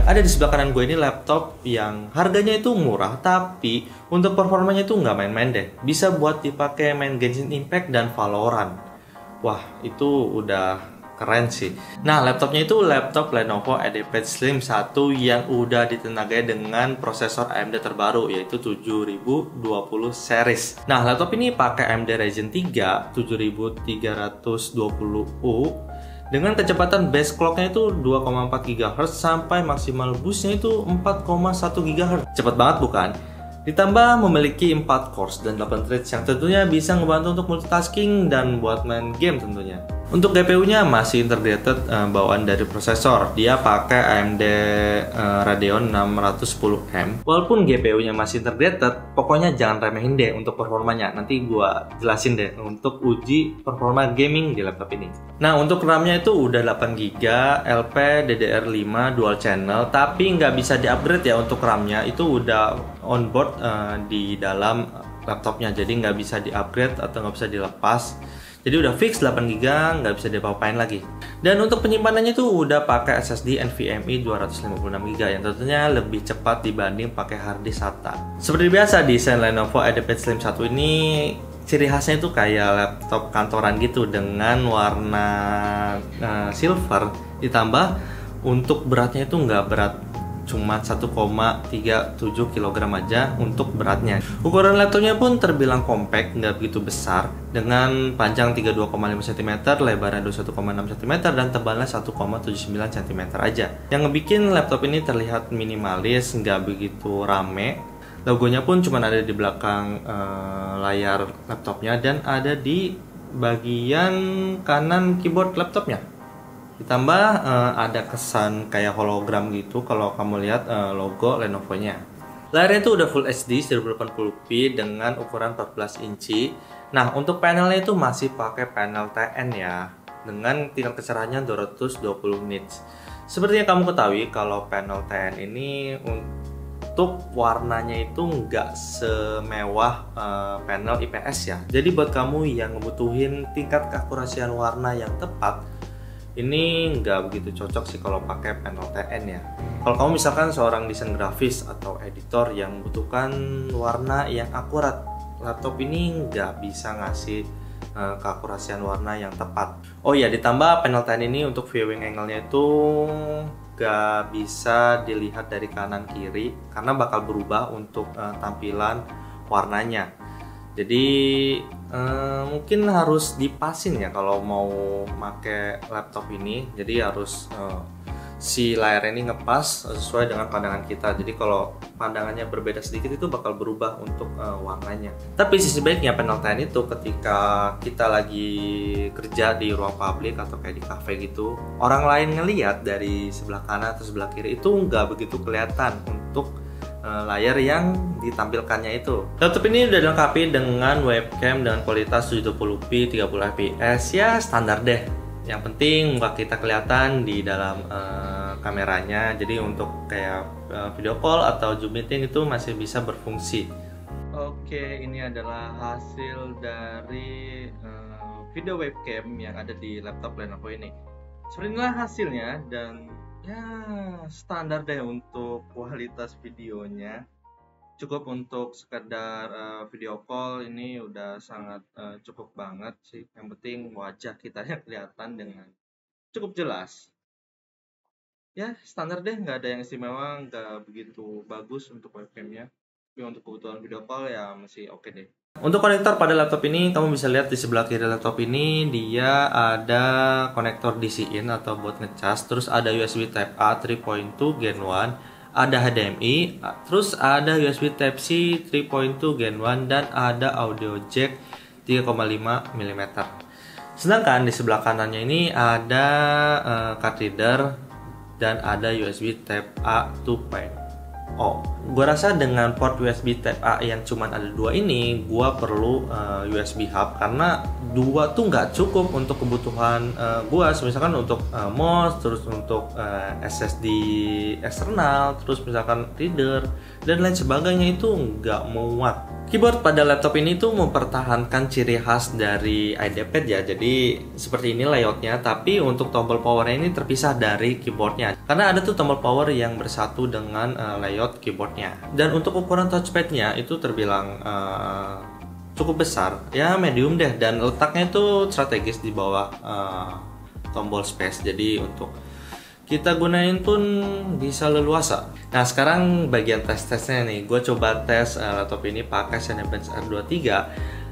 ada di sebelah kanan gue ini laptop yang harganya itu murah, tapi untuk performanya itu nggak main-main deh. Bisa buat dipakai main Genshin Impact dan Valorant. Wah, itu udah keren sih. Nah, laptopnya itu laptop Lenovo EdgePad Slim 1 yang udah ditenagai dengan prosesor AMD terbaru, yaitu 7020 series. Nah, laptop ini pakai AMD Ryzen 3 7320U dengan kecepatan base clocknya itu 2,4 GHz sampai maksimal boostnya itu 4,1 GHz. Cepat banget bukan? Ditambah memiliki 4 cores dan 8 threads yang tentunya bisa ngebantu untuk multitasking dan buat main game tentunya. Untuk GPU-nya masih integrated bawaan dari prosesor. Dia pakai AMD Radeon 610M. Walaupun GPU-nya masih integrated, pokoknya jangan remehin deh untuk performanya. Nanti gua jelasin deh untuk uji performa gaming di laptop ini. Nah, untuk RAM-nya itu udah 8GB, LPDDR5 dual channel, tapi nggak bisa di-upgrade ya untuk RAM-nya. Itu udah onboard di dalam laptopnya, jadi nggak bisa di-upgrade atau nggak bisa dilepas. Jadi udah fix 8GB, nggak bisa diapa-apain lagi. Dan untuk penyimpanannya tuh udah pakai SSD NVMe 256GB yang tentunya lebih cepat dibanding pakai harddisk SATA. Seperti biasa, desain Lenovo EdgePad Slim 1 ini ciri khasnya itu kayak laptop kantoran gitu dengan warna silver, ditambah untuk beratnya itu nggak berat, cuma 1,37 kg aja untuk beratnya. Ukuran laptopnya pun terbilang compact, nggak begitu besar, dengan panjang 32,5 cm, lebarnya 21,6 cm, dan tebalnya 1,79 cm aja. Yang ngebikin laptop ini terlihat minimalis, nggak begitu rame. Logonya pun cuma ada di belakang layar laptopnya dan ada di bagian kanan keyboard laptopnya. Ditambah ada kesan kayak hologram gitu kalau kamu lihat logo Lenovo-nya. Layarnya itu udah Full HD 1080p dengan ukuran 14 inci. Nah, untuk panelnya itu masih pakai panel TN ya, dengan tingkat kecerahannya 220 nits. Seperti yang kamu ketahui kalau panel TN ini untuk warnanya itu nggak semewah panel IPS ya. Jadi buat kamu yang ngebutuhin tingkat keakurasian warna yang tepat, ini nggak begitu cocok sih kalau pakai panel TN ya. Kalau kamu misalkan seorang desain grafis atau editor yang membutuhkan warna yang akurat, laptop ini nggak bisa ngasih keakurasian warna yang tepat. Oh iya, ditambah panel TN ini untuk viewing angle-nya itu nggak bisa dilihat dari kanan kiri karena bakal berubah untuk tampilan warnanya. Jadi mungkin harus dipasin ya kalau mau pakai laptop ini. Jadi harus si layar ini ngepas sesuai dengan pandangan kita. Jadi kalau pandangannya berbeda sedikit itu bakal berubah untuk warnanya. Tapi sisi baiknya panel TN itu ketika kita lagi kerja di ruang publik atau kayak di cafe gitu, orang lain ngelihat dari sebelah kanan atau sebelah kiri itu nggak begitu kelihatan untuk layar yang ditampilkannya itu. Laptop ini udah dilengkapi dengan webcam dengan kualitas 720p 30fps ya, standar deh. Yang penting muka kita kelihatan di dalam kameranya. Jadi untuk kayak video call atau Zoom meeting itu masih bisa berfungsi. Oke, ini adalah hasil dari video webcam yang ada di laptop Lenovo ini. Seperti inilah hasilnya dan ya standar deh untuk kualitas videonya. Cukup untuk sekedar video call ini udah sangat cukup banget sih. Yang penting wajah kita yang kelihatan dengan cukup jelas. Ya standar deh, nggak ada yang istimewa, nggak begitu bagus untuk webcamnya. Tapi untuk kebutuhan video call ya masih oke deh. Untuk konektor pada laptop ini, kamu bisa lihat di sebelah kiri laptop ini dia ada konektor DC-in atau buat ngecas, terus ada USB Type A 3.2 Gen 1, ada HDMI, terus ada USB Type C 3.2 Gen 1 dan ada audio jack 3,5 mm. Sedangkan di sebelah kanannya ini ada card reader dan ada USB Type A 2.0. Oh, gua rasa dengan port USB Type A yang cuman ada 2 ini, gua perlu USB hub karena 2 tuh nggak cukup untuk kebutuhan gua. Misalkan untuk mouse, terus untuk SSD eksternal, terus misalkan reader dan lain sebagainya itu nggak muat. Keyboard pada laptop ini tuh mempertahankan ciri khas dari iPad ya. Jadi seperti ini layoutnya, tapi untuk tombol powernya ini terpisah dari keyboardnya. Karena ada tuh tombol power yang bersatu dengan layout keyboardnya. Dan untuk ukuran touchpadnya itu terbilang cukup besar, ya medium deh. Dan letaknya itu strategis di bawah tombol space. Jadi untuk kita gunain pun bisa leluasa. Nah sekarang bagian tes-tesnya nih, gue coba tes laptop ini pakai Cinebench R23.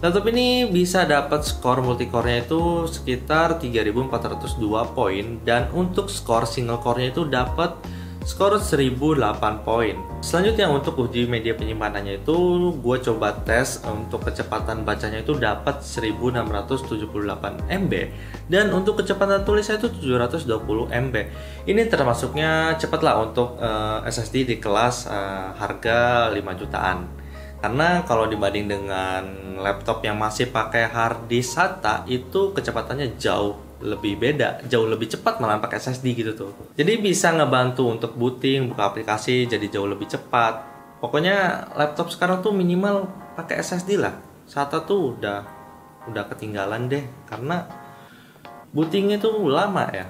Laptop ini bisa dapat skor multicore-nya itu sekitar 3402 poin, dan untuk skor single core-nya itu dapat skor 1008 poin. Selanjutnya untuk uji media penyimpanannya itu gue coba tes untuk kecepatan bacanya itu dapat 1678 MB, dan untuk kecepatan tulisnya itu 720 MB. Ini termasuknya cepat lah untuk SSD di kelas harga 5 jutaan. Karena kalau dibanding dengan laptop yang masih pakai hard disk SATA itu kecepatannya jauh lebih beda, jauh lebih cepat malah pakai SSD gitu tuh. Jadi bisa ngebantu untuk booting, buka aplikasi jadi jauh lebih cepat. Pokoknya laptop sekarang tuh minimal pakai SSD lah. SATA tuh udah ketinggalan deh karena bootingnya tuh lama ya.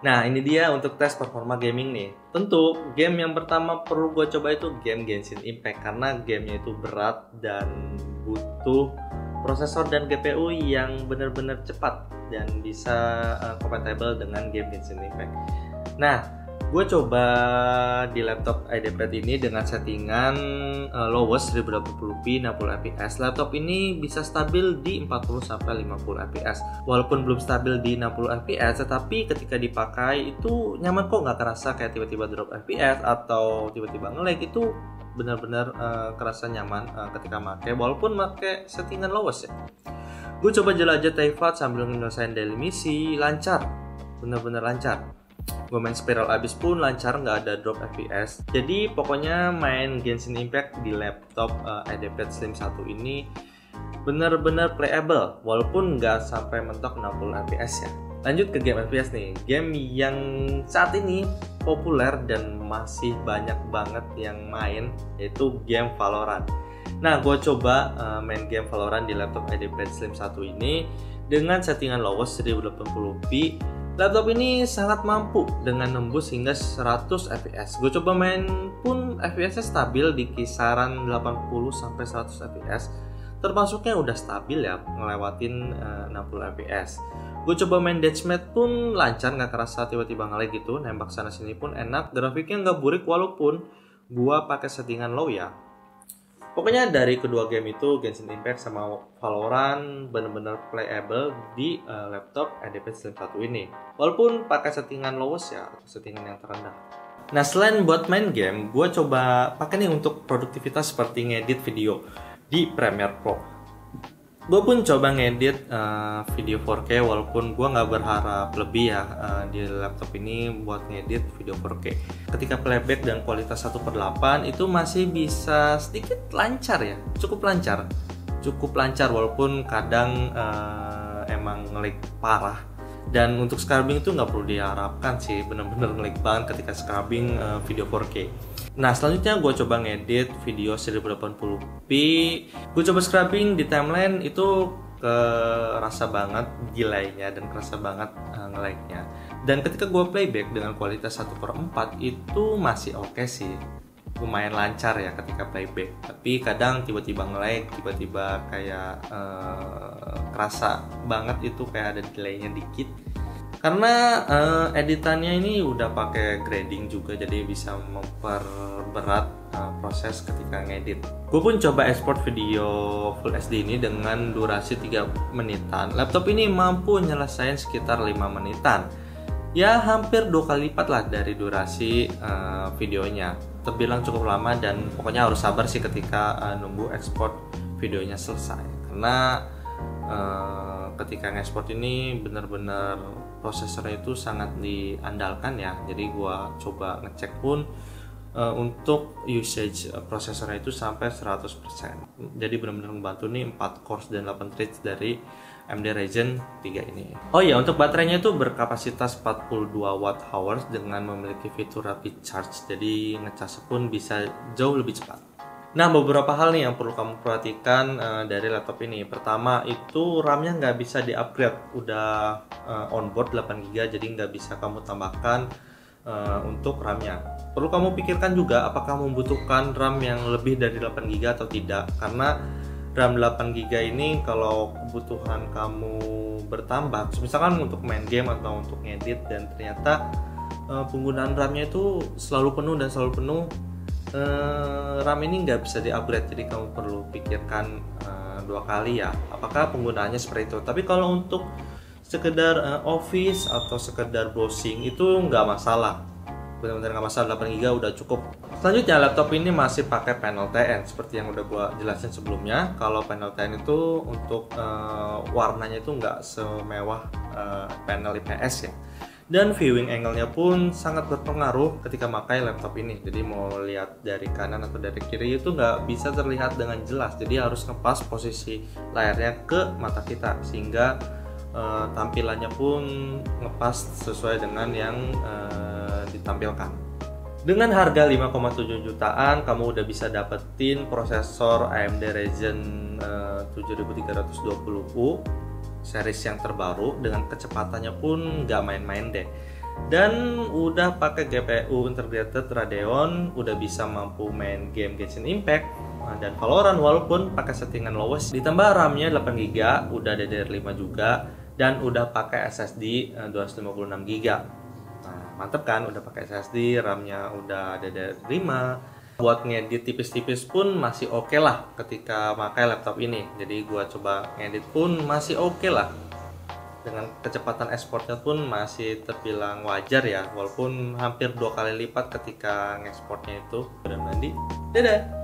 Nah ini dia untuk tes performa gaming nih. Tentu game yang pertama perlu gue coba itu game Genshin Impact, karena gamenya itu berat dan butuh prosesor dan GPU yang benar-benar cepat dan bisa compatible dengan game Genshin Impact. Nah, gue coba di laptop iPad ini dengan settingan lowest 1080p 60 fps. Laptop ini bisa stabil di 40-50 fps. Walaupun belum stabil di 60 fps, tetapi ketika dipakai itu nyaman kok, nggak kerasa kayak tiba-tiba drop fps atau tiba-tiba nge-lag. Itu benar-benar kerasa nyaman ketika pakai, walaupun pakai settingan lowest ya. Gue coba jelajah Teyvat sambil menyelesaikan daily misi, lancar, benar-benar lancar. Gue main Spiral Abyss pun lancar, nggak ada drop FPS. Jadi pokoknya main Genshin Impact di laptop iPad Slim 1 ini benar-benar playable, walaupun nggak sampai mentok 60 fps ya. Lanjut ke game FPS nih, game yang saat ini populer dan masih banyak banget yang main, yaitu game Valorant. Nah, gue coba main game Valorant di laptop iPad Slim 1 ini dengan settingan lowest 1080p. Laptop ini sangat mampu dengan nembus hingga 100 fps. Gue coba main pun FPS-nya stabil di kisaran 80-100 fps. Termasuknya udah stabil ya, ngelewatin 60 fps. Gue coba main Deathmatch pun lancar, nggak kerasa tiba-tiba nge-lag gitu. Nembak sana sini pun enak, grafiknya nggak burik walaupun gue pakai settingan low ya. Pokoknya dari kedua game itu, Genshin Impact sama Valorant bener-bener playable di laptop iPad Slim 1 ini. Walaupun pakai settingan lowest ya, settingan yang terendah. Nah selain buat main game, gue coba pakai nih untuk produktivitas seperti ngedit video di Premiere Pro. Gue pun coba ngedit video 4K, walaupun gue nggak berharap lebih ya di laptop ini buat ngedit video 4K. Ketika playback dan kualitas 1/8 itu masih bisa sedikit lancar ya, cukup lancar walaupun kadang emang nge-lag parah. Dan untuk scrubbing itu nggak perlu diharapkan sih, bener-bener nge-lag banget ketika scrubbing video 4K. Nah selanjutnya gue coba ngedit video 1080p. Gue coba scrubbing di timeline, itu kerasa banget delaynya dan kerasa banget nge-lagnya. Dan ketika gue playback dengan kualitas 1/4 itu masih oke sih, lumayan lancar ya ketika playback. Tapi kadang tiba-tiba nge-lag, tiba-tiba kayak kerasa banget itu kayak ada delaynya dikit. Karena editannya ini udah pakai grading juga, jadi bisa memperberat proses ketika ngedit. Gue pun coba ekspor video Full HD ini dengan durasi 3 menitan. Laptop ini mampu nyelesain sekitar 5 menitan. Ya hampir 2 kali lipat lah dari durasi videonya. Terbilang cukup lama dan pokoknya harus sabar sih ketika nunggu ekspor videonya selesai. Karena ketika ngekspor ini benar-benar prosesornya itu sangat diandalkan ya. Jadi gua coba ngecek pun untuk usage prosesornya itu sampai 100%. Jadi benar-benar membantu nih 4 cores dan 8 threads dari AMD Ryzen 3 ini. Oh iya, untuk baterainya itu berkapasitas 42 watt hours dengan memiliki fitur rapid charge. Jadi ngecas pun bisa jauh lebih cepat. Nah, beberapa hal nih yang perlu kamu perhatikan dari laptop ini. Pertama, itu RAM-nya nggak bisa di-upgrade. Udah onboard 8GB, jadi nggak bisa kamu tambahkan untuk RAM-nya. Perlu kamu pikirkan juga apakah membutuhkan RAM yang lebih dari 8GB atau tidak. Karena RAM 8GB ini kalau kebutuhan kamu bertambah, misalkan untuk main game atau untuk ngedit dan ternyata penggunaan RAM-nya itu selalu penuh dan selalu penuh, RAM ini nggak bisa di-upgrade. Jadi kamu perlu pikirkan 2 kali ya, apakah penggunaannya seperti itu. Tapi kalau untuk sekedar office atau sekedar browsing itu nggak masalah, benar-benar nggak masalah. 8GB udah cukup. Selanjutnya, laptop ini masih pakai panel TN seperti yang udah gua jelasin sebelumnya. Kalau panel TN itu untuk warnanya itu nggak semewah panel IPS ya. Dan viewing angle-nya pun sangat berpengaruh ketika pakai laptop ini. Jadi mau lihat dari kanan atau dari kiri itu nggak bisa terlihat dengan jelas. Jadi harus ngepas posisi layarnya ke mata kita sehingga tampilannya pun ngepas sesuai dengan yang ditampilkan. Dengan harga 5,7 jutaan, kamu udah bisa dapetin prosesor AMD Ryzen 7320U series yang terbaru dengan kecepatannya pun nggak main-main deh. Dan udah pakai GPU integrated Radeon, udah bisa mampu main game Genshin Impact dan Valorant walaupun pakai settingan lowest. Ditambah RAM-nya 8GB, udah DDR5 juga, dan udah pakai SSD 256GB. Nah, mantep kan, udah pakai SSD, RAM-nya udah DDR5. Buat ngedit tipis-tipis pun masih oke lah ketika pakai laptop ini. Jadi gua coba ngedit pun masih oke lah. Dengan kecepatan ekspornya pun masih terbilang wajar ya, walaupun hampir 2 kali lipat ketika ngekspornya itu. Udah mandi. Dadah.